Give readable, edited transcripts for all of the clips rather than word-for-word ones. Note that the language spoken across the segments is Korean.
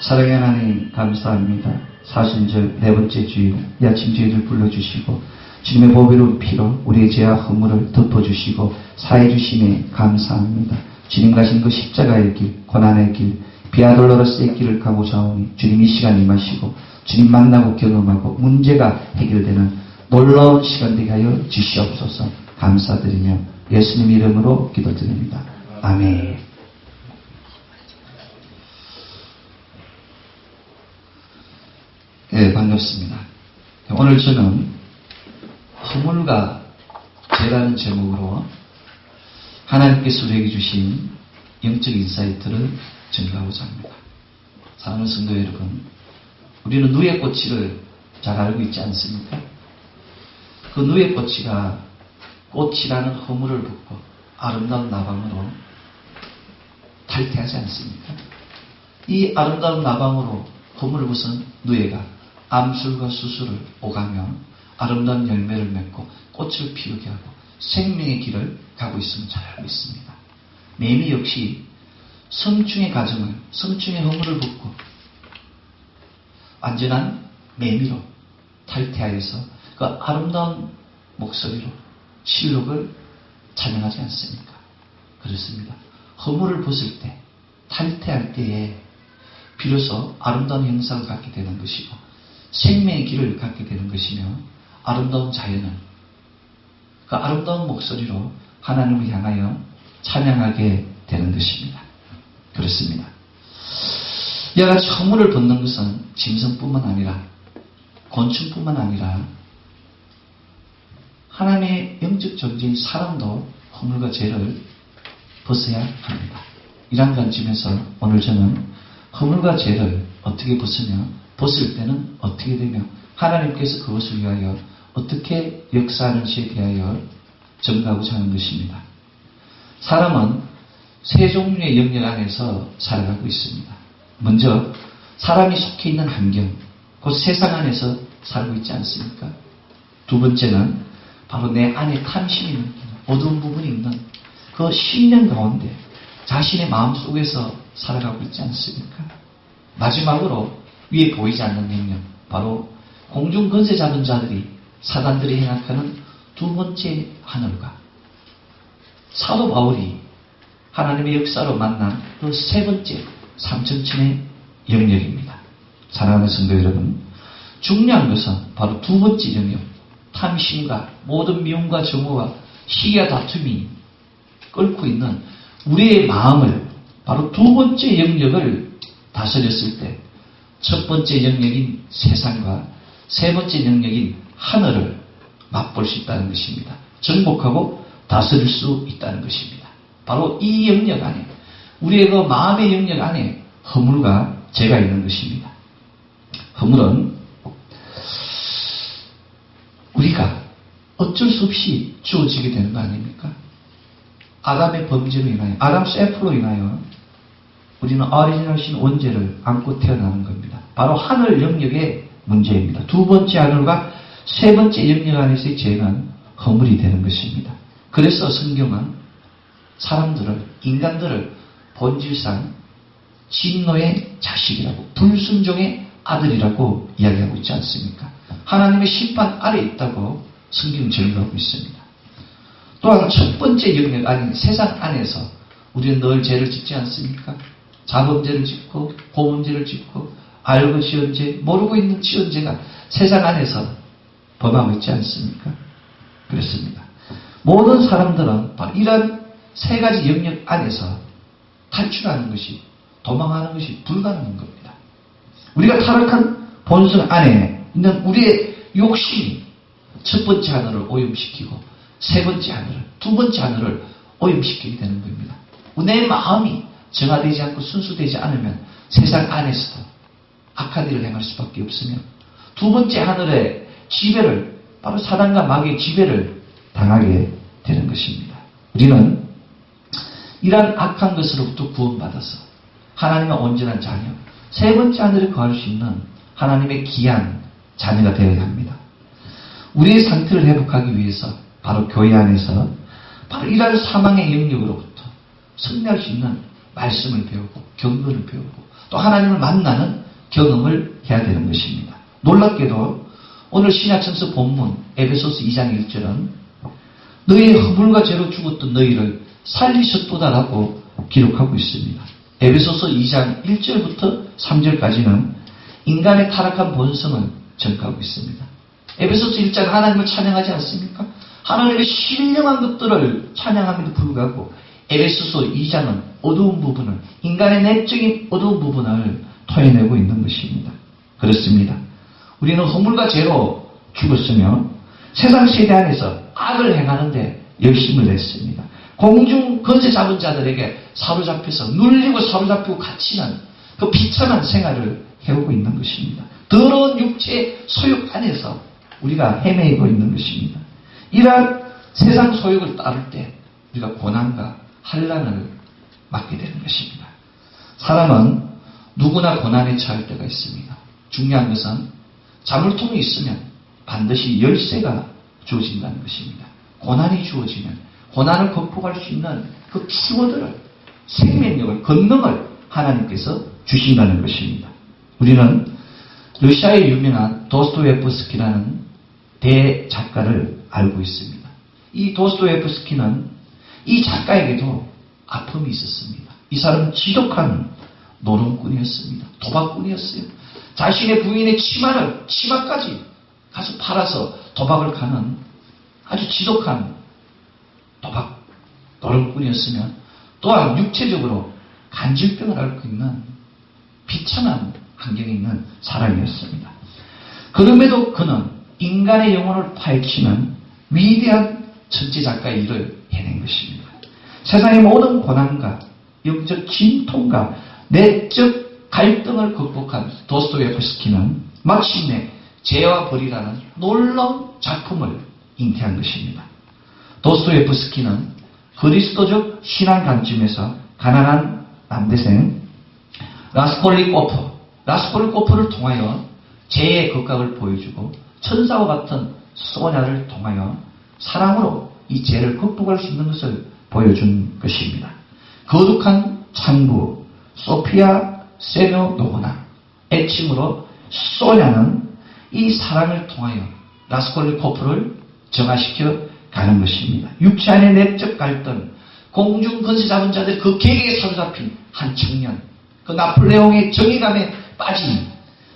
사랑의 하나님 감사합니다. 사순절 네 번째 주일 이 아침 저희를 불러주시고 주님의 보배로운 피로 우리의 죄와 허물을 덮어주시고 사해 주심에 감사합니다. 주님 가신 그 십자가의 길, 고난의 길, 비아돌로로스의 길을 가고자 하오니 주님 이 시간 임하시고 주님 만나고 경험하고 문제가 해결되는 놀라운 시간 되게 하여 주시옵소서. 감사드리며 예수님 이름으로 기도드립니다. 아멘. 네, 반갑습니다. 오늘 저는 허물과 죄라는 제목으로 하나님께서 우리에게 주신 영적 인사이트를 전가하고자 합니다. 사랑하는 성도 여러분, 우리는 누에 꽃이를 잘 알고 있지 않습니까? 그 누에 꽃이가 꽃이라는 허물을 붓고 아름다운 나방으로 탈퇴하지 않습니까? 이 아름다운 나방으로 허물을 벗은 누에가 암술과 수술을 오가며 아름다운 열매를 맺고 꽃을 피우게 하고 생명의 길을 가고 있음을 잘 알고 있습니다. 매미 역시 성충의 과정을, 성충의 허물을 붓고 완전한 매미로 탈퇴하여서 그 아름다운 목소리로 실록을 찬양하지 않습니까? 그렇습니다. 허물을 벗을 때, 탈퇴할 때에 비로소 아름다운 형상을 갖게 되는 것이고 생명의 길을 갖게 되는 것이며 아름다운 자연을 그 아름다운 목소리로 하나님을 향하여 찬양하게 되는 것입니다. 그렇습니다. 이와 같이 허물을 벗는 것은 짐승뿐만 아니라 곤충뿐만 아니라 하나님의 영적 존재인 사람도 허물과 죄를 벗어야 합니다. 이런 관점에서 오늘 저는 허물과 죄를 어떻게 벗으며 벗을 때는 어떻게 되며 하나님께서 그것을 위하여 어떻게 역사하는지에 대하여 전가하고자 하는 것입니다. 사람은 세 종류의 영역 안에서 살아가고 있습니다. 먼저 사람이 속해 있는 환경, 그 세상 안에서 살고 있지 않습니까? 두 번째는 바로 내 안에 탐심이 있는 어두운 부분이 있는 그 신령 가운데 자신의 마음속에서 살아가고 있지 않습니까? 마지막으로 위에 보이지 않는 영역, 바로 공중 권세 잡은 자들이 사단들이 행악하는 두 번째 하늘과 사도 바울이 하나님의 역사로 만난 그 세 번째 삼천천의 영역입니다. 사랑하는 성도 여러분, 중요한 것은 바로 두 번째 영역, 탐심과 모든 미움과 정오와 시기와 다툼이 끓고 있는 우리의 마음을 바로 두 번째 영역을 다스렸을 때 첫 번째 영역인 세상과 세 번째 영역인 하늘을 맛볼 수 있다는 것입니다. 정복하고 다스릴 수 있다는 것입니다. 바로 이 영역 안에 우리의 그 마음의 영역 안에 허물과 죄가 있는 것입니다. 허물은 우리가 어쩔 수 없이 주어지게 되는 거 아닙니까? 아담의 범죄로 인하여, 아담 셀프로 인하여 우리는 오리지널 신 원죄를 안고 태어나는 겁니다. 바로 하늘 영역의 문제입니다. 두 번째 하늘과 세 번째 영역 안에서의 죄는 허물이 되는 것입니다. 그래서 성경은 사람들을, 인간들을 본질상 진노의 자식이라고, 불순종의 아들이라고 이야기하고 있지 않습니까? 하나님의 심판 아래에 있다고 성경은 증거하고 있습니다. 또한 첫 번째 영역 아닌 세상 안에서 우리는 늘 죄를 짓지 않습니까? 자범죄를 짓고 고문죄를 짓고 알고 지은 죄, 모르고 있는 지은 죄가 세상 안에서 범하고 있지 않습니까? 그렇습니다. 모든 사람들은 바로 이런 세 가지 영역 안에서 탈출하는 것이, 도망하는 것이 불가능한 겁니다. 우리가 타락한 본성 안에 있는 우리의 욕심이 첫 번째 하늘을 오염시키고 세 번째 하늘을, 두 번째 하늘을 오염시키게 되는 겁니다. 내 마음이 정화되지 않고 순수되지 않으면 세상 안에서도 악한 일을 행할 수밖에 없으며 두 번째 하늘의 지배를, 바로 사단과 마귀의 지배를 당하게 되는 것입니다. 우리는 이러한 악한 것으로부터 구원받아서 하나님의 온전한 자녀, 세 번째 하늘에 거할 수 있는 하나님의 귀한 자녀가 되어야 합니다. 우리의 상태를 회복하기 위해서 바로 교회 안에서 바로 이러한 사망의 영역으로부터 승리할 수 있는 말씀을 배우고 경건을 배우고 또 하나님을 만나는 경험을 해야 되는 것입니다. 놀랍게도 오늘 신약성서 본문 에베소서 2장 1절은 너희의 허물과 죄로 죽었던 너희를 살리셨도다라고 기록하고 있습니다. 에베소서 2장 1절부터 3절까지는 인간의 타락한 본성을 전가하고 있습니다. 에베소서 1장 하나님을 찬양하지 않습니까? 하나님의 신령한 것들을 찬양함에도 불구하고 에베소서 2장은 어두운 부분을, 인간의 내적인 어두운 부분을 토해내고 있는 것입니다. 그렇습니다. 우리는 허물과 죄로 죽었으며 세상 세대 안에서 악을 행하는데 열심을 냈습니다. 공중 권세 잡은 자들에게 사로잡혀서 눌리고 사로잡히고 갇히는 그 비참한 생활을 해오고 있는 것입니다. 더러운 육체의 소욕 안에서 우리가 헤매고 있는 것입니다. 이러한 세상 소욕을 따를 때 우리가 고난과 환난을 맞게 되는 것입니다. 사람은 누구나 고난에 처할 때가 있습니다. 중요한 것은 자물통이 있으면 반드시 열쇠가 주어진다는 것입니다. 고난이 주어지면 고난을 극복할 수 있는 그 키워드를, 생명력을, 권능을 하나님께서 주신다는 것입니다. 우리는 러시아의 유명한 도스토옙스키라는 대작가를 알고 있습니다. 이 도스토옙스키는 이 작가에게도 아픔이 있었습니다. 이 사람은 지독한 노름꾼이었습니다. 도박꾼이었어요. 자신의 부인의 치마까지 가서 팔아서 도박을 가는 아주 지독한 노름꾼이었으면 또한 육체적으로 간질병을 앓고 있는 비참한 환경에 있는 사람이었습니다. 그럼에도 그는 인간의 영혼을 파헤치는 위대한 천재작가의 일을 해낸 것입니다. 세상의 모든 고난과 영적 진통과 내적 갈등을 극복한 도스토옙스키는 마침내 죄와 벌이라는 놀라운 작품을 잉태한 것입니다. 도스토옙스키는 그리스도적 신앙 관점에서 가난한 남대생 라스콜리코프를 통하여 죄의 극각을 보여주고 천사와 같은 소냐를 통하여 사랑으로 이 죄를 극복할 수 있는 것을 보여준 것입니다. 거룩한 창부 소피아 세노노브나 애칭으로 소냐는 이 사랑을 통하여 라스콜리코프를 정화시켜 가는 것입니다. 육체 안의 내적 갈등, 공중 권세 잡은 자들 그 계계에 사로잡힌 한 청년, 그 나폴레옹의 정의감에 빠진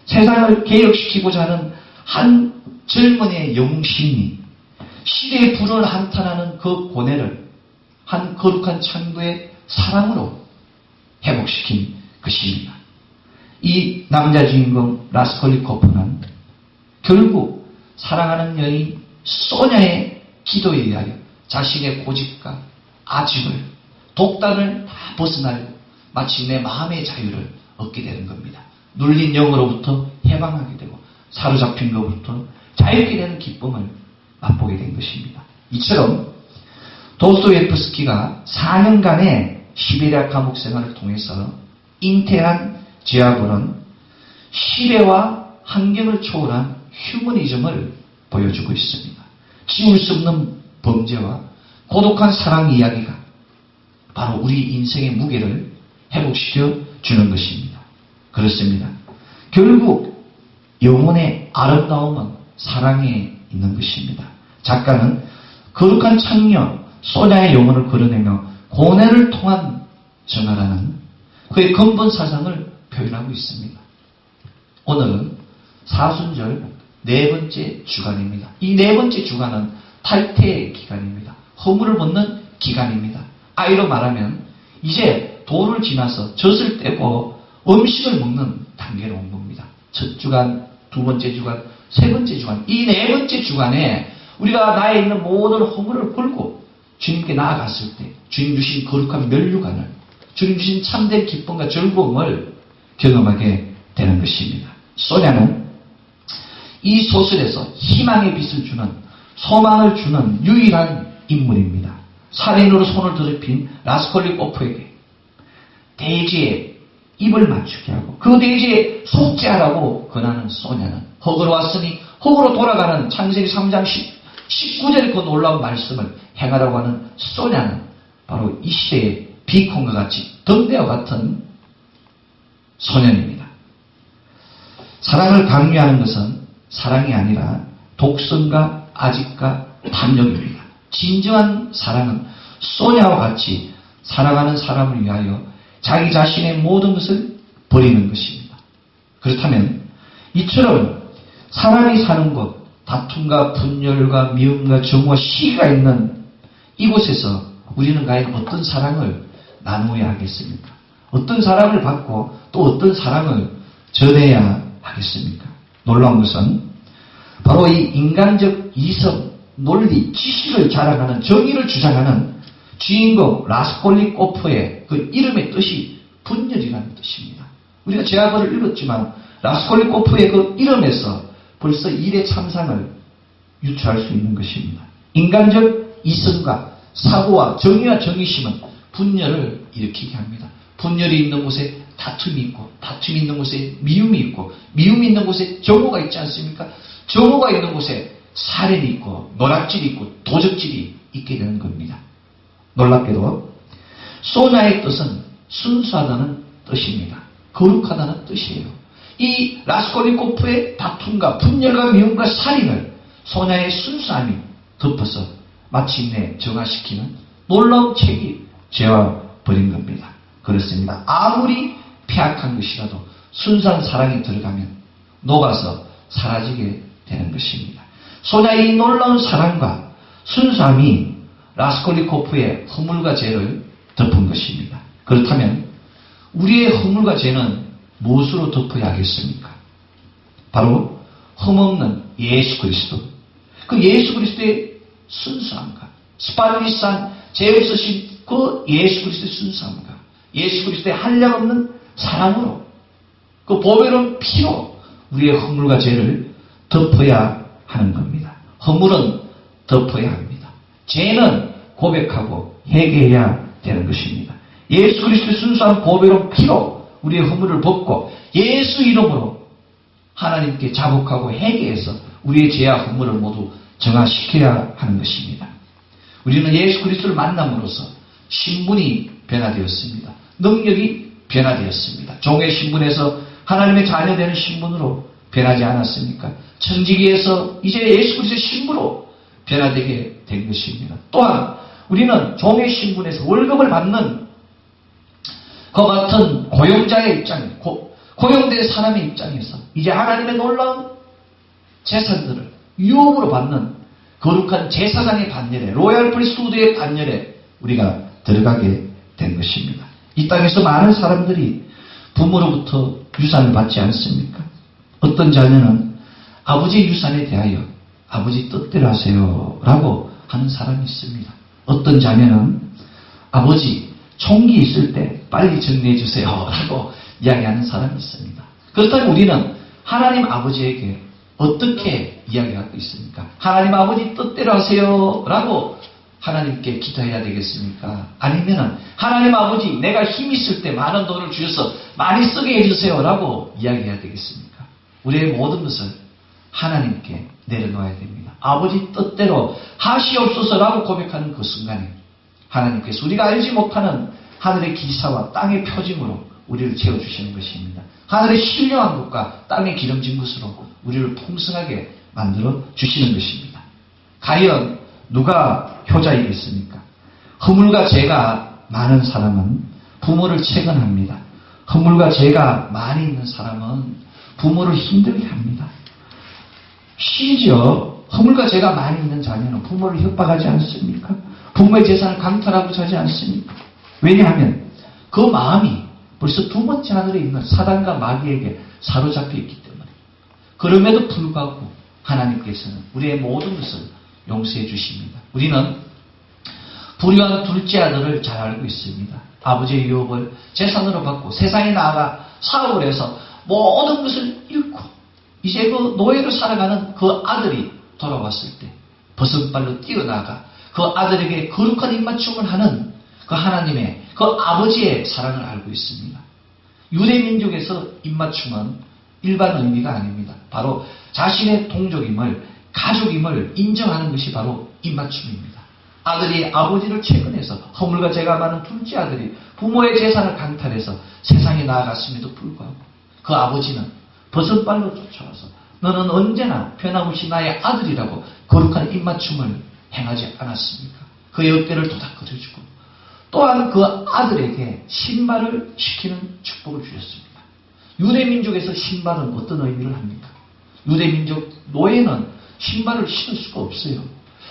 세상을 개혁시키고자 하는 한 젊은이의 영웅심리, 시대의 불을 한탄하는 그 고뇌를 한 거룩한 창부의 사랑으로 회복시킨 것입니다. 이 남자 주인공 라스콜리코프는 결국 사랑하는 여인 소냐의 기도에 의하여 자신의 고집과 아집을, 독단을 다 벗어나고 마침내 마음의 자유를 얻게 되는 겁니다. 눌린 영으로부터 해방하게 되고 사로잡힌 것부터 자유롭게 되는 기쁨을 맛보게 된 것입니다. 이처럼 도스토옙스키가 4년간의 시베리아 감옥 생활을 통해서 잉태한 죄와 시대와 환경을 초월한 휴머니즘을 보여주고 있습니다. 지울 수 없는 범죄와 고독한 사랑 이야기가 바로 우리 인생의 무게를 회복시켜 주는 것입니다. 그렇습니다. 결국 영혼의 아름다움은 사랑에 있는 것입니다. 작가는 거룩한 창녀 소냐의 영혼을 걸어내며 고뇌를 통한 정화라는 그의 근본 사상을 표현하고 있습니다. 오늘은 사순절 네 번째 주간입니다. 이 네 번째 주간은 탈퇴의 기간입니다. 허물을 벗는 기간입니다. 아이로 말하면 이제 도를 지나서 젖을 떼고 음식을 먹는 단계로 온 겁니다. 첫 주간, 두 번째 주간, 세 번째 주간, 이 네 번째 주간에 우리가 나에 있는 모든 허물을 걸고 주님께 나아갔을 때 주님 주신 거룩한 면류관을, 주님 주신 참된 기쁨과 즐거움을 경험하게 되는 것입니다. 소냐는 이 소설에서 희망의 빛을 주는, 소망을 주는 유일한 인물입니다. 살인으로 손을 더럽힌 라스콜리코프에게 대지에 입을 맞추게 하고 그 대지에 속죄하라고 권하는 소냐는 흙으로 왔으니 흙으로 돌아가는 창세기 3장 19절의 그 놀라운 말씀을 행하라고 하는 소냐는 바로 이 시대의 비콘과 같이 등대와 같은 소년입니다. 사랑을 강요하는 것은 사랑이 아니라 독선과 아집과 탐욕입니다. 진정한 사랑은 소냐와 같이 사랑하는 사람을 위하여 자기 자신의 모든 것을 버리는 것입니다. 그렇다면 이처럼 사람이 사는 곳, 다툼과 분열과 미움과 정오와 시기가 있는 이곳에서 우리는 과연 어떤 사랑을 나누어야 하겠습니까? 어떤 사랑을 받고 또 어떤 사랑을 전해야 하겠습니까? 놀라운 것은 바로 이 인간적 이성, 논리, 지식을 자랑하는, 정의를 주장하는 주인공 라스콜리코프의 그 이름의 뜻이 분열이라는 뜻입니다. 우리가 제아버를 읽었지만 라스콜리코프의 그 이름에서 벌써 일의 참상을 유추할 수 있는 것입니다. 인간적 이성과 사고와 정의와 정의심은 분열을 일으키게 합니다. 분열이 있는 곳에 다툼이 있고, 다툼이 있는 곳에 미움이 있고, 미움이 있는 곳에 정오가 있지 않습니까? 정오가 있는 곳에 살인이 있고, 노략질이 있고, 도적질이 있게 되는 겁니다. 놀랍게도 소냐의 뜻은 순수하다는 뜻입니다. 거룩하다는 뜻이에요. 이 라스콜리코프의 다툼과 분열과 미움과 살인을 소냐의 순수함이 덮어서 마침내 정화시키는 놀라운 책이 되어버린 겁니다. 그렇습니다. 아무리 폐악한 것이라도 순수한 사랑이 들어가면 녹아서 사라지게 되는 것입니다. 소냐의 이 놀라운 사랑과 순수함이 라스콜리코프의 허물과 죄를 덮은 것입니다. 그렇다면 우리의 허물과 죄는 무엇으로 덮어야 하겠습니까? 바로 흠없는 예수 그리스도. 그 예수 그리스도의 순수함과 스파르니스한 죄 없으신 그 예수 그리스도의 순수함과 예수 그리스도의 한량없는 사랑으로 그 보배로운 피로 우리의 허물과 죄를 덮어야 하는 겁니다. 허물은 덮어야 합니다. 죄는 고백하고 회개해야 되는 것입니다. 예수 그리스도의 순수한 보배로운 피로 우리의 허물을 벗고 예수 이름으로 하나님께 자복하고 회개해서 우리의 죄와 허물을 모두 정화시켜야 하는 것입니다. 우리는 예수 그리스도를 만남으로써 신분이 변화되었습니다. 능력이 변화되었습니다. 종의 신분에서 하나님의 자녀 되는 신분으로 변하지 않았습니까? 천지기에서 이제 예수 그리스도의 신분으로 변화되게 된 것입니다. 또한 우리는 종의 신분에서 월급을 받는 그 같은 고용자의 입장, 고용된 사람의 입장에서 이제 하나님의 놀라운 재산들을 유업으로 받는 거룩한 제사장의 반열에, 로얄 프리스트후드의 반열에 우리가 들어가게 된 것입니다. 이 땅에서 많은 사람들이 부모로부터 유산을 받지 않습니까? 어떤 자녀는 아버지의 유산에 대하여 아버지 뜻대로 하세요 라고 하는 사람이 있습니다. 어떤 자녀는 아버지 총기 있을 때 빨리 정리해 주세요 라고 이야기하는 사람이 있습니다. 그렇다면 우리는 하나님 아버지에게 어떻게 이야기하고 있습니까? 하나님 아버지 뜻대로 하세요 라고 하나님께 기도해야 되겠습니까? 아니면 하나님 아버지 내가 힘 있을 때 많은 돈을 주셔서 많이 쓰게 해주세요 라고 이야기해야 되겠습니까? 우리의 모든 것을 하나님께 내려놓아야 됩니다. 아버지 뜻대로 하시옵소서라고 고백하는 그 순간에 하나님께서 우리가 알지 못하는 하늘의 기사와 땅의 표징으로 우리를 채워주시는 것입니다. 하늘의 신령한 것과 땅의 기름진 것으로 우리를 풍성하게 만들어 주시는 것입니다. 과연 누가 효자이겠습니까? 허물과 죄가 많은 사람은 부모를 채근합니다. 허물과 죄가 많이 있는 사람은 부모를 힘들게 합니다. 심지어 허물과 죄가 많이 있는 자녀는 부모를 협박하지 않습니까? 부모의 재산을 강탈하고자 하지 않습니까? 왜냐하면 그 마음이 벌써 두 번째 하늘에 있는 사단과 마귀에게 사로잡혀 있기 때문에. 그럼에도 불구하고 하나님께서는 우리의 모든 것을 용서해 주십니다. 우리는 불의한 둘째 아들을 잘 알고 있습니다. 아버지의 유업을 재산으로 받고 세상에 나아가 사업을 해서 모든 것을 잃고 이제 그 노예로 살아가는 그 아들이 돌아왔을 때 버선발로 뛰어나가 그 아들에게 거룩한 입맞춤을 하는 그 하나님의 그 아버지의 사랑을 알고 있습니다. 유대민족에서 입맞춤은 일반 의미가 아닙니다. 바로 자신의 동족임을, 가족임을 인정하는 것이 바로 입맞춤입니다. 아들이 아버지를 채근해서 허물과 죄가 많은 둘째 아들이 부모의 재산을 강탈해서 세상에 나아갔음에도 불구하고 그 아버지는 버선발로 쫓아와서 너는 언제나 변함없이 나의 아들이라고 거룩한 입맞춤을 행하지 않았습니까? 그의 어깨를 도닥거려주고 또한 그 아들에게 신발을 시키는 축복을 주셨습니다. 유대민족에서 신발은 어떤 의미를 합니까? 유대민족 노예는 신발을 신을 수가 없어요.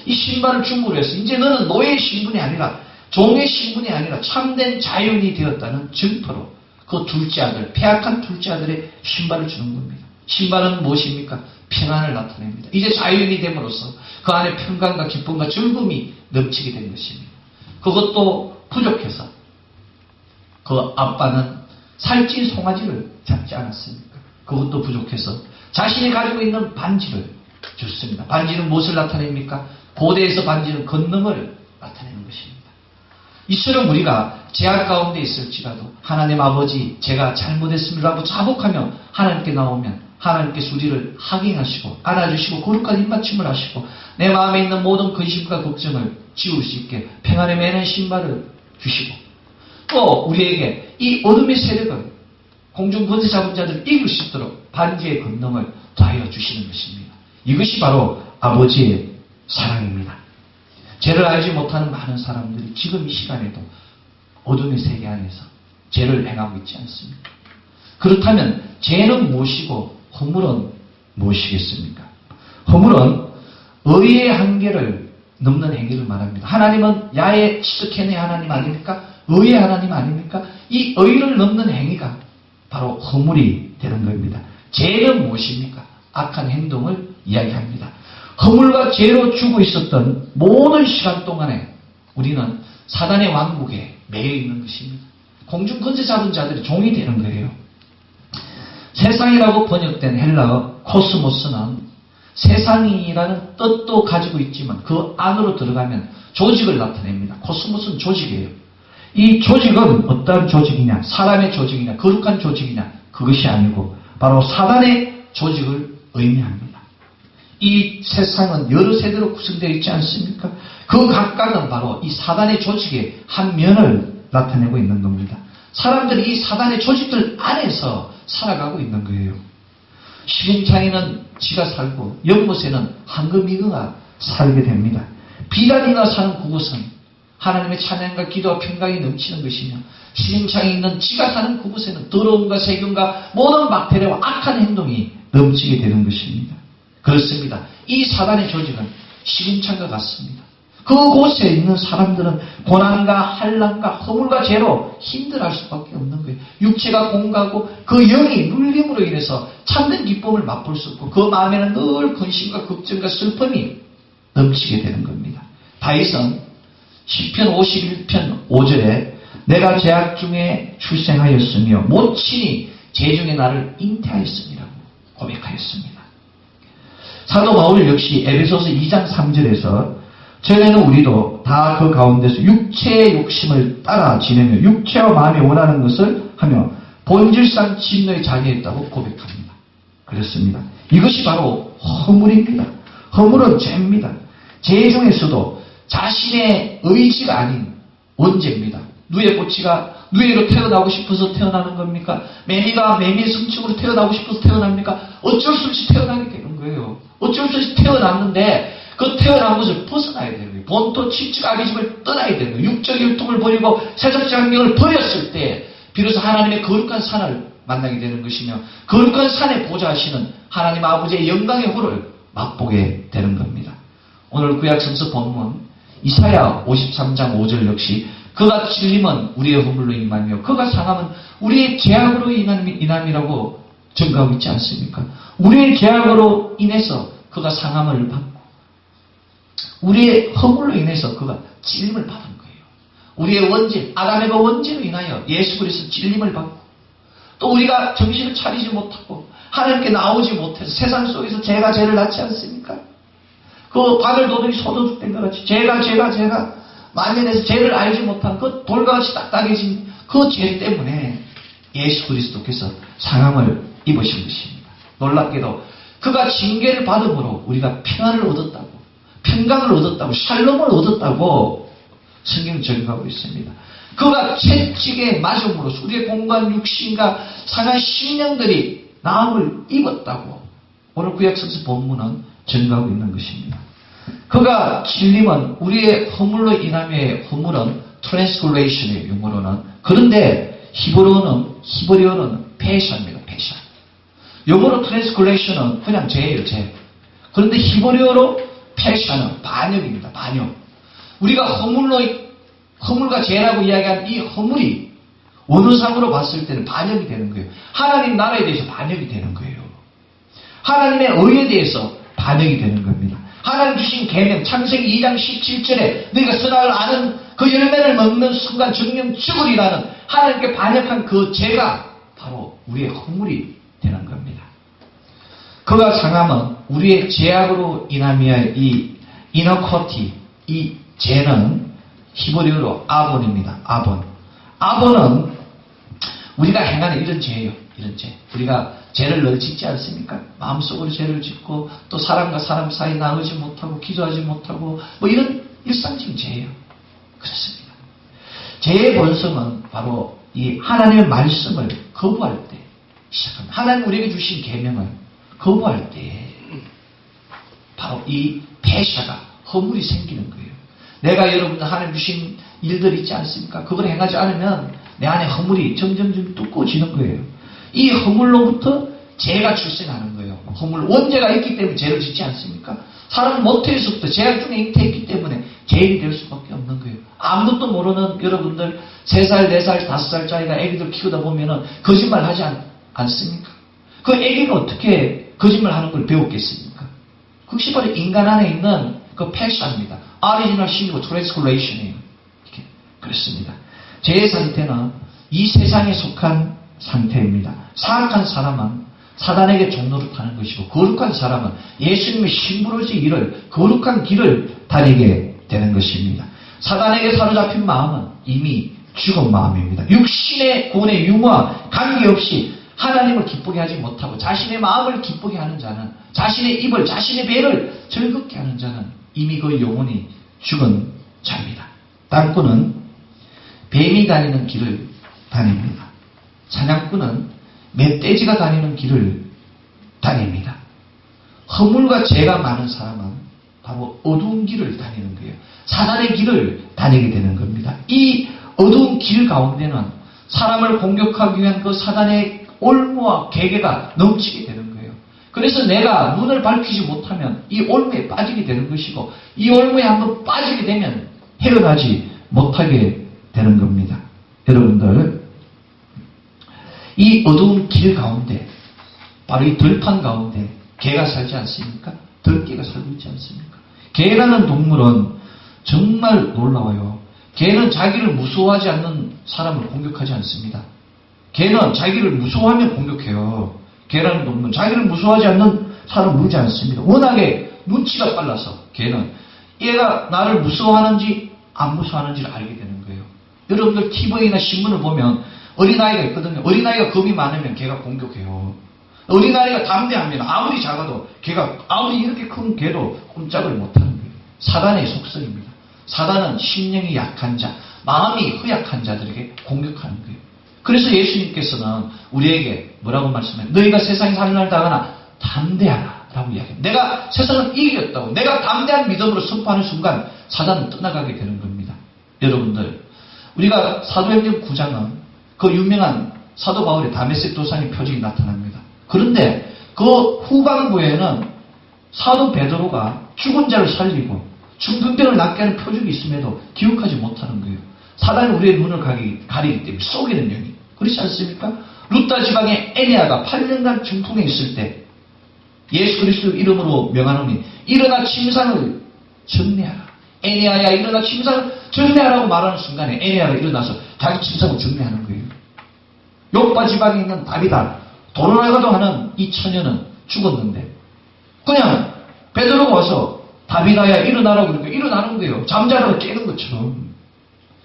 이 신발을 중고로 해서 이제 너는 노예의 신분이 아니라 종의 신분이 아니라 참된 자유인이 되었다는 증표로 그 둘째 아들, 패악한 둘째 아들의 신발을 주는 겁니다. 신발은 무엇입니까? 평안을 나타냅니다. 이제 자유인이 됨으로써 그 안에 평강과 기쁨과 즐거움이 넘치게 된 것입니다. 그것도 부족해서 그 아빠는 살찐 송아지를 잡지 않았습니까? 그것도 부족해서 자신이 가지고 있는 반지를 줬습니다. 반지는 무엇을 나타냅니까? 고대에서 반지는 권능을 나타내는 것입니다. 이처럼 우리가 죄악 가운데 있을지라도 하나님 아버지 제가 잘못했습니다라고 자복하며 하나님께 나오면 하나님께서 우리를 항행하시고 안아주시고 거룩한 입맞춤을 하시고 내 마음에 있는 모든 근심과 걱정을 지울 수 있게 평안에 매는 신발을 주시고 또 우리에게 이 어둠의 세력을 공중 권세 잡은 자들을 이길 수 있도록 반지의 권능을 더하여 주시는 것입니다. 이것이 바로 아버지의 사랑입니다. 죄를 알지 못하는 많은 사람들이 지금 이 시간에도 어둠의 세계 안에서 죄를 행하고 있지 않습니까? 그렇다면 죄는 무엇이고 허물은 무엇이겠습니까? 허물은 의의 한계를 넘는 행위를 말합니다. 하나님은 야의 치석해내 하나님 아닙니까? 의의 하나님 아닙니까? 이 의를 넘는 행위가 바로 허물이 되는 겁니다. 죄는 무엇입니까? 악한 행동을 이야기합니다. 허물과 죄로 죽어 있었던 모든 시간 동안에 우리는 사단의 왕국에 매여 있는 것입니다. 공중 권세 잡은 자들이 종이 되는 거예요. 세상이라고 번역된 헬라어 코스모스는 세상이라는 뜻도 가지고 있지만 그 안으로 들어가면 조직을 나타냅니다. 코스모스는 조직이에요. 이 조직은 어떤 조직이냐? 사람의 조직이냐? 거룩한 조직이냐? 그것이 아니고 바로 사단의 조직을 의미합니다. 이 세상은 여러 세대로 구성되어 있지 않습니까? 그 각각은 바로 이 사단의 조직의 한 면을 나타내고 있는 겁니다. 사람들이 이 사단의 조직들 안에서 살아가고 있는 거예요. 시궁창에는 지가 살고 연못에는 황금이가 살게 됩니다. 비단이가 사는 그곳은 하나님의 찬양과 기도와 평강이 넘치는 것이며 시궁창에 있는 지가 사는 그곳에는 더러움과 세균과 모든 박테리아와 악한 행동이 넘치게 되는 것입니다. 그렇습니다. 이 사단의 조직은 시궁창과 같습니다. 그곳에 있는 사람들은 고난과 한란과 허물과 죄로 힘들어할 수밖에 없는 거예요. 육체가 공가고 그 영이 눌림으로 인해서 참된 기쁨을 맛볼 수 없고 그 마음에는 늘 근심과 걱정과 슬픔이 넘치게 되는 겁니다. 다윗은 시편 51편 5절에 내가 죄악 중에 출생하였으며 모친이 죄 중에 나를 잉태하였음이라고 고백하였습니다. 사도 바울 역시 에베소서 2장 3절에서 전에는 우리도 다 그 가운데서 육체의 욕심을 따라 지내며 육체와 마음이 원하는 것을 하며 본질상 진노에 자기했다고 고백합니다. 그렇습니다. 이것이 바로 허물입니다. 허물은 죄입니다. 죄 중에서도 자신의 의지가 아닌 원죄입니다. 누에 꼬치가 누에로 태어나고 싶어서 태어나는 겁니까? 매미가 매미의 성충으로 태어나고 싶어서 태어납니까? 어쩔 수 없이 태어나게 되는 거예요. 어쩔 수 없이 태어났는데 그 태어난 것을 벗어나야 되는 거예요. 본토 칠축 악의심을 떠나야 되는 거예요. 육적 율동을 버리고 세속적 환경을 버렸을 때 비로소 하나님의 거룩한 산을 만나게 되는 것이며 거룩한 산에 보좌하시는 하나님 아버지의 영광의 후를 맛보게 되는 겁니다. 오늘 구약 성서 본문 이사야 53장 5절 역시 그가 찔림은 우리의 허물로 인함이요 그가 상함은 우리의 죄악으로 인함이라고 증거하고 있지 않습니까? 우리의 죄악으로 인해서 그가 상함을 받고 우리의 허물로 인해서 그가 찔림을 받은 거예요. 우리의 원죄, 아담의 원죄로 인하여 예수 그리스도 찔림을 받고 또 우리가 정신을 차리지 못하고 하나님께 나오지 못해서 세상 속에서 죄가 죄를 낳지 않습니까? 그 바늘 도둑이 소도둑된 것 같이 죄가 만연해서 죄를 알지 못한 그 돌과 같이 딱딱해진 그 죄 때문에 예수 그리스도께서 상함을 입으신 것입니다. 놀랍게도 그가 징계를 받음으로 우리가 평안을 얻었다고 평강을 얻었다고, 샬롬을 얻었다고 성경은 증거하고 있습니다. 그가 채찍에 맞음으로써 우리의 공고한 육신과 상한 심령들이 나음을 입었다고 오늘 구약성서 본문은 증거하고 있는 것입니다. 그가 찔림은 우리의 허물로 인함의 허물은 트랜스글레이션의 용어로는, 그런데 히브리어는 패샤입니다. 패샤. 영어로 트랜스글레이션은 그냥 죄예요, 죄. 그런데 히브리어로 패샤는 반역입니다. 반역. 우리가 허물과 죄라고 이야기한 이 허물이 원어상으로 봤을 때는 반역이 되는 거예요. 하나님 나라에 대해서 반역이 되는 거예요. 하나님의 의에 대해서 반역이 되는 겁니다. 하나님 주신 계명 창세기 2장 17절에 너희가 선악을 아는 그 열매를 먹는 순간 정령 죽으리라는 하나님께 반역한 그 죄가 바로 우리의 허물이 되는 겁니다. 그가 상함은 우리의 죄악으로 인함이야 이 이너코티, 이 죄는 히브리어로 아본입니다. 아본. 아본은 우리가 행하는 이런 죄예요. 이런 죄. 우리가 죄를 늘 짓지 않습니까? 마음속으로 죄를 짓고 또 사람과 사람 사이 나누지 못하고 기도하지 못하고 뭐 이런 일상적인 죄예요. 그렇습니다. 죄의 본성은 바로 이 하나님의 말씀을 거부할 때 시작합니다. 하나님 우리에게 주신 계명을 거부할 때 바로 이 패샤가 허물이 생기는 거예요. 내가 여러분들 하나님 주신 일들 있지 않습니까? 그걸 행하지 않으면 내 안에 허물이 점점 두꺼워지는 거예요. 이 허물로부터 죄가 출생하는 거예요. 허물, 원죄가 있기 때문에 죄를 짓지 않습니까? 사람은 모태에서부터 죄악 중에 잉태했기 때문에 죄인이 될 수밖에 없는 거예요. 아무것도 모르는 여러분들 3살, 4살, 5살짜리가 애기들 키우다 보면은 거짓말 하지 않습니까? 그 애기가 어떻게 거짓말 하는 걸 배웠겠습니까? 그것이 바로 인간 안에 있는 그 패션입니다. 오리지널 신이고 트랜스글레이션이에요. 그렇습니다. 죄의 상태는 이 세상에 속한 상태입니다. 사악한 사람은 사단에게 종로를 타는 것이고 거룩한 사람은 예수님의 신부로지 길을 거룩한 길을 다니게 되는 것입니다. 사단에게 사로잡힌 마음은 이미 죽은 마음입니다. 육신의 구원의 유무와 관계없이 하나님을 기쁘게 하지 못하고 자신의 마음을 기쁘게 하는 자는, 자신의 입을, 자신의 배를 즐겁게 하는 자는 이미 그 영혼이 죽은 자입니다. 땅꾼은 뱀이 다니는 길을 다닙니다. 사냥꾼은 멧돼지가 다니는 길을 다닙니다. 허물과 죄가 많은 사람은 바로 어두운 길을 다니는 거예요. 사단의 길을 다니게 되는 겁니다. 이 어두운 길 가운데는 사람을 공격하기 위한 그 사단의 올무와 계계가 넘치게 되는 거예요. 그래서 내가 눈을 밝히지 못하면 이 올무에 빠지게 되는 것이고 이 올무에 한번 빠지게 되면 헤어나지 못하게 되는 겁니다. 여러분들, 이 어두운 길 가운데, 바로 이 들판 가운데 개가 살지 않습니까? 들개가 살고 있지 않습니까? 개라는 동물은 정말 놀라워요. 개는 자기를 무서워하지 않는 사람을 공격하지 않습니다. 개는 자기를 무서워하면 공격해요. 개라는 동물은 자기를 무서워하지 않는 사람을 물지 않습니다. 워낙에 눈치가 빨라서 개는 얘가 나를 무서워하는지 안 무서워하는지를 알게 되는 거예요. 여러분들 TV나 신문을 보면 어린아이가 있거든요. 어린아이가 겁이 많으면 걔가 공격해요. 어린아이가 담대하면 아무리 작아도 걔가 아무리 이렇게 큰 개도 꼼짝을 못하는 거예요. 사단의 속성입니다. 사단은 심령이 약한 자, 마음이 허약한 자들에게 공격하는 거예요. 그래서 예수님께서는 우리에게 뭐라고 말씀해요? 너희가 세상에 살날 당하나 담대하라 라고 이야기합니다. 내가 세상을 이기겠다고 내가 담대한 믿음으로 선포하는 순간 사단은 떠나가게 되는 겁니다. 여러분들, 우리가 사도행전 9장은 그 유명한 사도 바울의 다메섹 도상의 표적이 나타납니다. 그런데 그 후반부에는 사도 베드로가 죽은 자를 살리고 중풍병을 낫게 하는 표적이 있음에도 기억하지 못하는 거예요. 사단이 우리의 눈을 가리기 때문에 속이는 영이. 그렇지 않습니까? 루타 지방의 에네아가 8년간 중풍에 있을 때 예수 그리스도 이름으로 명하노니 일어나 침상을 정리하라. 에네아야 일어나 침상을 정리하라고 말하는 순간에 에네아가 일어나서 자기 침상을 정리하는 거예요. 요파 지방에 있는 다비다 도로나가도 하는 이 처녀는 죽었는데 그냥 베드로가 와서 다비다야 일어나라고 그러니까 일어나는 거예요. 잠자다가 깨는 것처럼.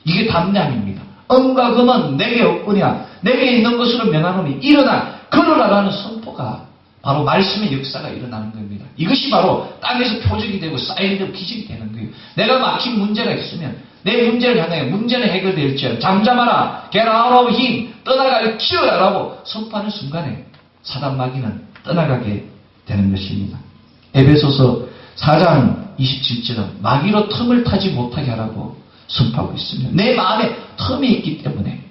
이게 담대함입니다. 은과 금은 내게 없거냐 내게 있는 것으로 명하노니 일어나 걸어라라는 선포가 바로 말씀의 역사가 일어나는 겁니다. 이것이 바로 땅에서 표적이 되고 사인이 되고 기적이 되는 거예요. 내가 막힌 문제가 있으면 내 문제를 향하여 문제는 해결될지언 잠잠하라 get out of him 떠나갈지어라 라고 선포하는 순간에 사단 마귀는 떠나가게 되는 것입니다. 에베소서 4장 27절은 마귀로 틈을 타지 못하게 하라고 선포하고 있습니다. 내 마음에 틈이 있기 때문에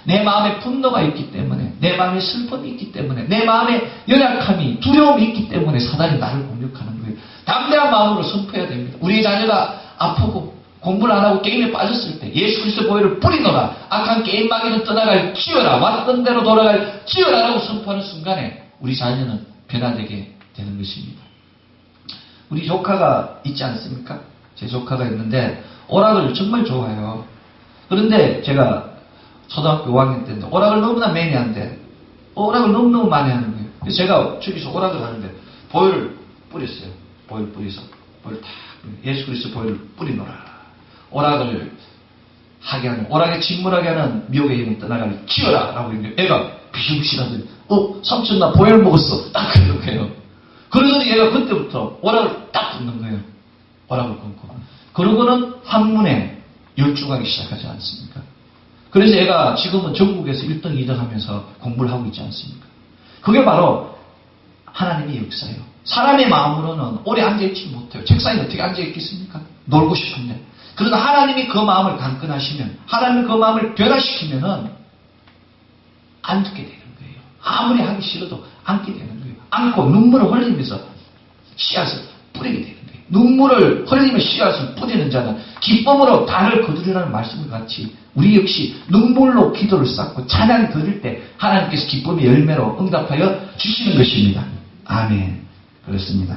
내 마음에 분노가 있기 때문에 내 마음에 슬픔이 있기 때문에 내 마음에 연약함이 두려움이 있기 때문에 사단이 나를 공격하는 거예요. 담대한 마음으로 선포해야 됩니다. 우리의 자녀가 아프고 공부를 안 하고 게임에 빠졌을 때 예수 그리스도의 보혈을 뿌리노라 악한 게임 마귀는 떠나갈지어라 왔던 대로 돌아갈지어라 라고 선포하는 순간에 우리 자녀는 변화되게 되는 것입니다. 우리 조카가 있지 않습니까? 제 조카가 있는데 오락을 정말 좋아해요. 그런데 제가 초등학교 5학년 때인데 오락을 너무나 매니아인데 오락을 너무너무 많이 하는 거예요. 그래서 제가 저기서 오락을 하는데 보혈을 뿌렸어요. 보혈 뿌려서 보혈 탁 예수 그리스도 보혈을 뿌리노라. 오락을 하게 하는 오락에 침몰하게 하는 미혹의 힘을 떠나가는 지어라 라고 했는데 애가 비실비실하더니 삼촌 나 보혈 먹었어 딱 그런 거예요. 그러더니 얘가 그때부터 오락을 딱 끊는 거예요. 오락을 끊고 그러고는 학문에 열중하기 시작하지 않습니까? 그래서 얘가 지금은 전국에서 1등 2등 하면서 공부를 하고 있지 않습니까? 그게 바로 하나님의 역사예요. 사람의 마음으로는 오래 앉아있지 못해요. 책상에 어떻게 앉아있겠습니까? 놀고 싶은데. 그러나 하나님이 그 마음을 강건하시면 하나님이 그 마음을 변화시키면은 앉게 되는 거예요. 아무리 하기 싫어도 앉게 되는 거예요. 앉고 눈물을 흘리면서 씨앗을 뿌리게 되는 거예요. 눈물을 흘리며 씨앗을 뿌리는 자는 기쁨으로 단을 거두리라는 말씀을 같이 우리 역시 눈물로 기도를 쌓고 찬양 드릴 때 하나님께서 기쁨의 열매로 응답하여 주시는 것입니다. 아멘. 그렇습니다.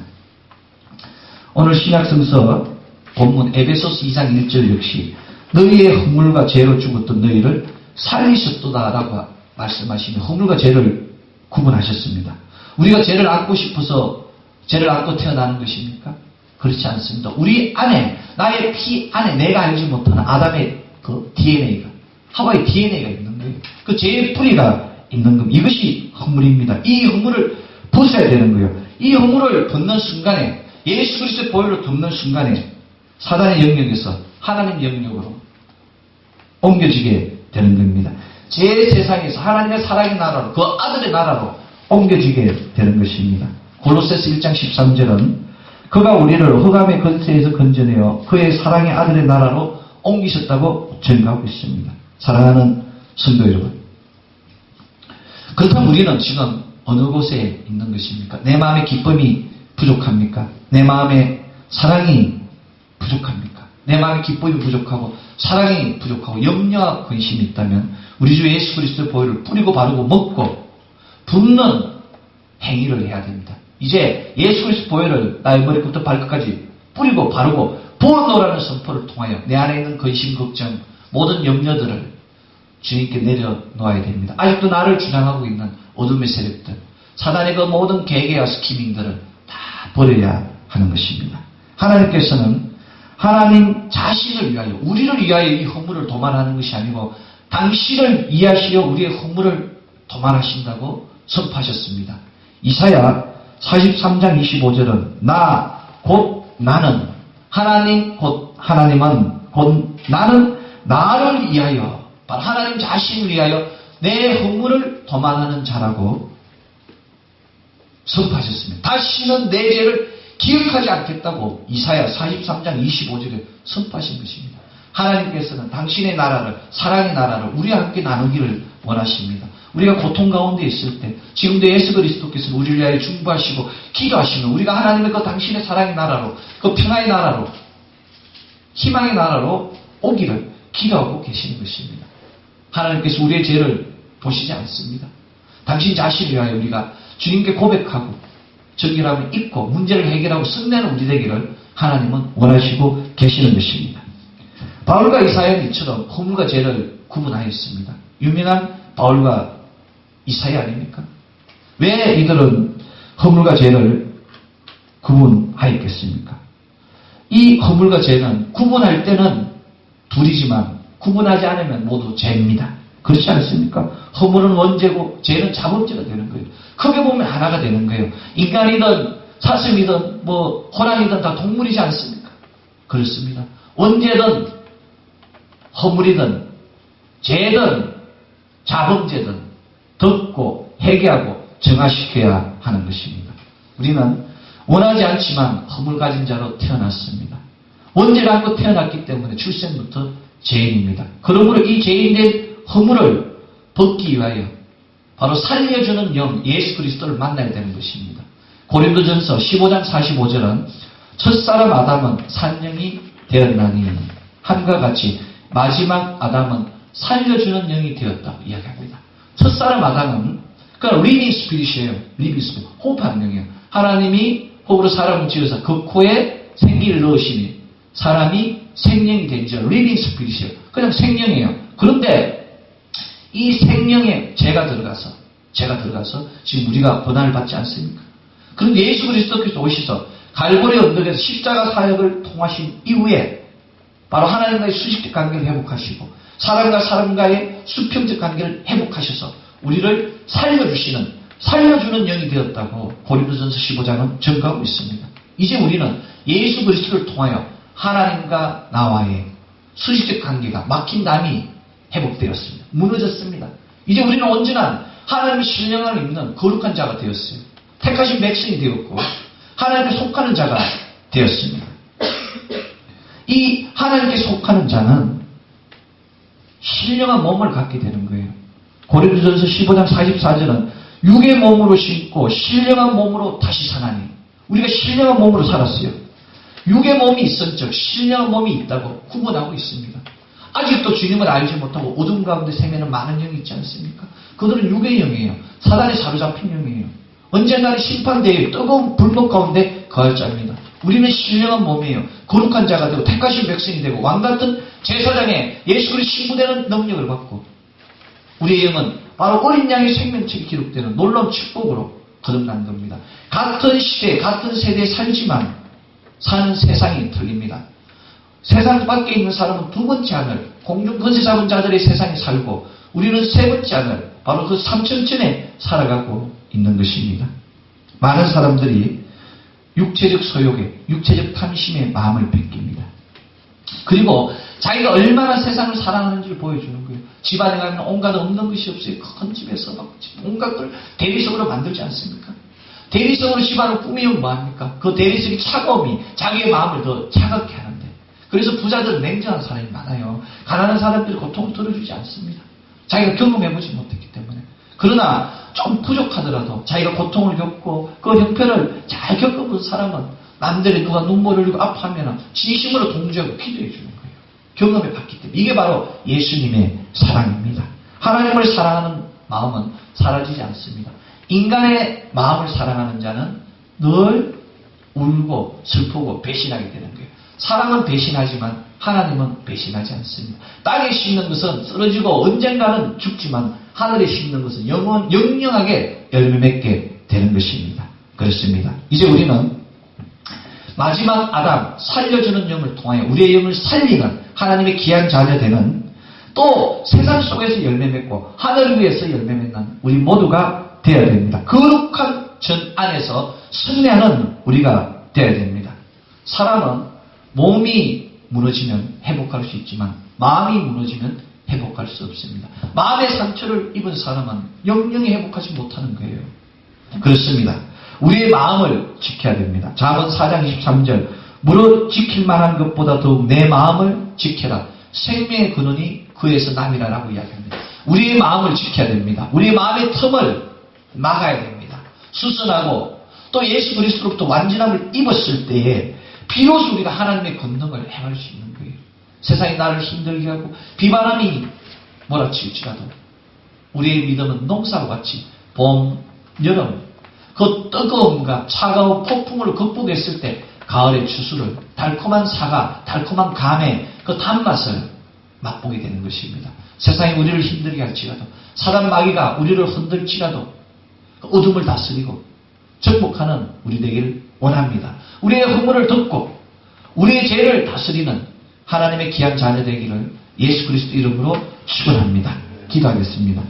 오늘 신약성서 본문 에베소서 2장 1절 역시 너희의 허물과 죄로 죽었던 너희를 살리셨도다라고 말씀하시며 허물과 죄를 구분하셨습니다. 우리가 죄를 안고 싶어서 죄를 안고 태어나는 것입니까? 그렇지 않습니다. 우리 안에 나의 피 안에 내가 알지 못하는 아담의 그 DNA가 하와의 DNA가 있는 거예요. 그 죄의 뿌리가 있는 겁니다. 이것이 허물입니다. 이 허물을 벗어야 되는 거예요. 이 허물을 벗는 순간에 예수 그리스도의 보혈로 덮는 순간에 사단의 영역에서 하나님 영역으로 옮겨지게 되는 겁니다. 제 세상에서 하나님의 사랑의 나라로 그 아들의 나라로 옮겨지게 되는 것입니다. 골로새서 1장 13절은 그가 우리를 흑암의 권세에서 건져내어 그의 사랑의 아들의 나라로 옮기셨다고 증거하고 있습니다. 사랑하는 성도 여러분, 그렇다면 우리는 지금 어느 곳에 있는 것입니까? 내 마음의 기쁨이 부족합니까? 내 마음의 사랑이 부족합니까? 내 마음의 기쁨이 부족하고 사랑이 부족하고 염려와 근심이 있다면 우리 주 예수 그리스도의 보혈을 뿌리고 바르고 먹고 붓는 행위를 해야 됩니다. 이제 예수 그리스도 보혈을 나의 머리부터 발끝까지 뿌리고 바르고 부어놓으라는 선포를 통하여 내 안에 있는 근심, 걱정, 모든 염려들을 주님께 내려놓아야 됩니다. 아직도 나를 주장하고 있는 어둠의 세력들, 사단의 그 모든 계계와 스키밍들을 다 버려야 하는 것입니다. 하나님께서는 하나님 자신을 위하여 우리를 위하여 이 허물을 도말하는 것이 아니고 당신을 이해하시려 우리의 허물을 도말하신다고 선포하셨습니다. 이사야 43장 25절은 나 곧 나는 하나님 곧 하나님은 곧 나는 나를 위하여 바로 하나님 자신을 위하여 내 허물을 도말하는 자라고 선포하셨습니다. 다시는 내 죄를 기억하지 않겠다고 이사야 43장 25절에 선포하신 것입니다. 하나님께서는 당신의 나라를 사랑의 나라를 우리와 함께 나누기를 원하십니다. 우리가 고통 가운데 있을 때 지금도 예수 그리스도께서 우리를 위하여 중보하시고 기도하시면 우리가 하나님의 그 당신의 사랑의 나라로 그 평화의 나라로 희망의 나라로 오기를 기도하고 계시는 것입니다. 하나님께서 우리의 죄를 보시지 않습니다. 당신 자신을 위하여 우리가 주님께 고백하고 정결함을 입고 문제를 해결하고 승리하는 우리 되기를 하나님은 원하시고 계시는 것입니다. 바울과 이사야는 이처럼 허물과 죄를 구분하였습니다. 유명한 바울과 이사야 아닙니까? 왜 이들은 허물과 죄를 구분하였겠습니까? 이 허물과 죄는 구분할 때는 둘이지만 구분하지 않으면 모두 죄입니다. 그렇지 않습니까? 허물은 원죄고 죄는 자범죄가 되는 거예요. 그 어떻게 보면 하나가 되는 거예요. 인간이든 사슴이든 뭐 호랑이든 다 동물이지 않습니까? 그렇습니다. 언제든 허물이든 죄든 자범죄든 덮고 회개하고 정화시켜야 하는 것입니다. 우리는 원하지 않지만 허물 가진 자로 태어났습니다. 원죄를 안고 태어났기 때문에 출생부터 죄인입니다. 그러므로 이 죄인된 허물을 벗기 위하여 바로 살려주는 영 예수 그리스도를 만나야 되는 것입니다. 고린도전서 15장 45절은 첫사람 아담은 산영이 되었나니 함과 같이 마지막 아담은 살려주는 영이 되었다고 이야기합니다. 첫사람 아담은 그러니까 리빙 스피릿이에요. 리빙 스피릿. 호흡하는 영이에요. 하나님이 호흡으로 사람을 지어서 그 코에 생기를 넣으시니 사람이 생명이 된 줄 리빙 스피릿이에요. 그냥 생명이에요. 그런데 이 생명에 죄가 들어가서 지금 우리가 고난을 받지 않습니까? 그런데 예수 그리스도께서 오셔서 갈보리 언덕에서 십자가 사역을 통하신 이후에 바로 하나님과의 수직적 관계를 회복하시고 사람과 사람과의 수평적 관계를 회복하셔서 우리를 살려주는 영이 되었다고 고린도전서 15장은 증거하고 있습니다. 이제 우리는 예수 그리스도를 통하여 하나님과 나와의 수직적 관계가 막힌 담이 회복되었습니다. 무너졌습니다. 이제 우리는 온전한 하나님의 신령함을 입는 거룩한 자가 되었어요. 택하신 백성이 되었고 하나님께 속하는 자가 되었습니다. 이 하나님께 속하는 자는 신령한 몸을 갖게 되는 거예요. 고린도전서 15장 44절은 육의 몸으로 신고 신령한 몸으로 다시 사나니 우리가 신령한 몸으로 살았어요. 육의 몸이 있은 즉 신령한 몸이 있다고 구분하고 있습니다. 아직도 주님을 알지 못하고 어둠 가운데 세면은 많은 영이 있지 않습니까? 그들은 육의 영이에요. 사단에 사로잡힌 영이에요. 언젠가는 심판대에 뜨거운 불목 가운데 거할 자입니다. 우리는 신령한 몸이에요. 거룩한 자가 되고 택하신 백성이 되고 왕같은 제사장에 예수 그리스도 신부되는 능력을 받고 우리의 영은 바로 어린 양의 생명책이 기록되는 놀라운 축복으로 거듭난 겁니다. 같은 시대, 같은 세대에 살지만 사는 세상이 틀립니다. 세상 밖에 있는 사람은 두 번째 하늘, 공중 권세 잡은 자들의 세상에 살고 우리는 세 번째 하늘, 바로 그 삼천천에 살아가고 있는 것입니다. 많은 사람들이 육체적 소욕에, 육체적 탐심에 마음을 뺏깁니다. 그리고 자기가 얼마나 세상을 사랑하는지를 보여주는 거예요. 집안에 가면 온갖 없는 것이 없어요. 큰 집에서 막 온갖 걸 대리석으로 만들지 않습니까? 대리석으로 집안을 꾸미면 뭐합니까? 그 대리석의 차가움이 자기의 마음을 더 차갑게 하는데 그래서 부자들은 냉정한 사람이 많아요. 가난한 사람들이 고통을 들어주지 않습니다. 자기가 경험해보지 못했기 때문에. 그러나 좀 부족하더라도 자기가 고통을 겪고 그 형편을 잘 겪어본 사람은 남들이 누가 눈물을 흘리고 아파하면 진심으로 동조하고 기도해 주는 거예요. 경험해 봤기 때문에. 이게 바로 예수님의 사랑입니다. 하나님을 사랑하는 마음은 사라지지 않습니다. 인간의 마음을 사랑하는 자는 늘 울고 슬프고 배신하게 되는 거예요. 사람은 배신하지만 하나님은 배신하지 않습니다. 땅에 심는 것은 쓰러지고 언젠가는 죽지만 하늘에 심는 것은 영영하게 열매 맺게 되는 것입니다. 그렇습니다. 이제 우리는 마지막 아담 살려주는 영을 통하여 우리의 영을 살리는 하나님의 귀한 자녀 되는 또 세상 속에서 열매 맺고 하늘 위에서 열매 맺는 우리 모두가 되어야 됩니다. 거룩한 전 안에서 승리하는 우리가 되어야 됩니다. 사람은 몸이 무너지면 회복할 수 있지만 마음이 무너지면 회복할 수 없습니다. 마음의 상처를 입은 사람은 영영히 회복하지 못하는 거예요. 그렇습니다. 우리의 마음을 지켜야 됩니다. 잠언 4장 23절 무릇 지킬 만한 것보다 더욱 내 마음을 지켜라. 생명의 근원이 그에서 남이라라고 이야기합니다. 우리의 마음을 지켜야 됩니다. 우리의 마음의 틈을 막아야 됩니다. 수선하고 또 예수 그리스도로부터 완전함을 입었을 때에 비로소 우리가 하나님의 권능을 행할 수 있는 거예요. 세상이 나를 힘들게 하고 비바람이 몰아칠지라도 우리의 믿음은 농사와 같이 봄, 여름 그 뜨거움과 차가운 폭풍을 극복했을 때 가을의 추수를 달콤한 사과, 달콤한 감의 그 단맛을 맛보게 되는 것입니다. 세상이 우리를 힘들게 할지라도 사단 마귀가 우리를 흔들지라도 그 어둠을 다스리고 정복하는 우리 되기를 원합니다. 우리의 허물을 덮고 우리의 죄를 다스리는 하나님의 귀한 자녀 되기를 예수 그리스도 이름으로 축원합니다. 기도하겠습니다.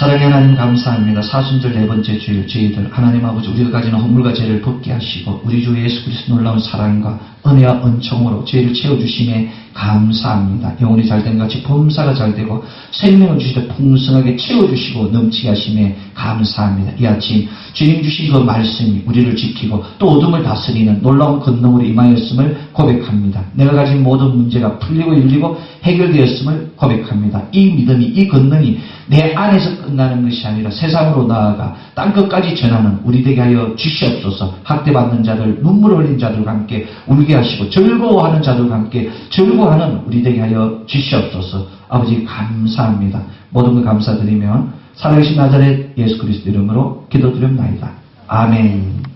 사랑의 하나님 감사합니다. 사순절 4번째 주일 저희들 하나님 아버지 우리가 가지는 허물과 죄를 벗게 하시고 우리 주 예수 그리스도 놀라운 사랑과 은혜와 은총으로 죄를 채워주심에 감사합니다. 영혼이 잘된 같이 범사가 잘되고 생명을 주시되 풍성하게 채워주시고 넘치게 하심에 감사합니다. 이 아침 주님 주신 그 말씀이 우리를 지키고 또 어둠을 다스리는 놀라운 권능으로 임하였음을 고백합니다. 내가 가진 모든 문제가 풀리고 열리고 해결되었음을 고백합니다. 이 믿음이 이 권능이 내 안에서 끝나는 것이 아니라 세상으로 나아가 땅끝까지 전하는 우리 되게 하여 주시옵소서. 학대받는 자들, 눈물 흘린 자들과 함께 울게 하시고 즐거워하는 자들과 함께 즐거워하는 우리 되게 하여 주시옵소서. 아버지 감사합니다. 모든 것 감사드리며 살아계신 나자렛 예수 그리스도 이름으로 기도드립니다. 아멘.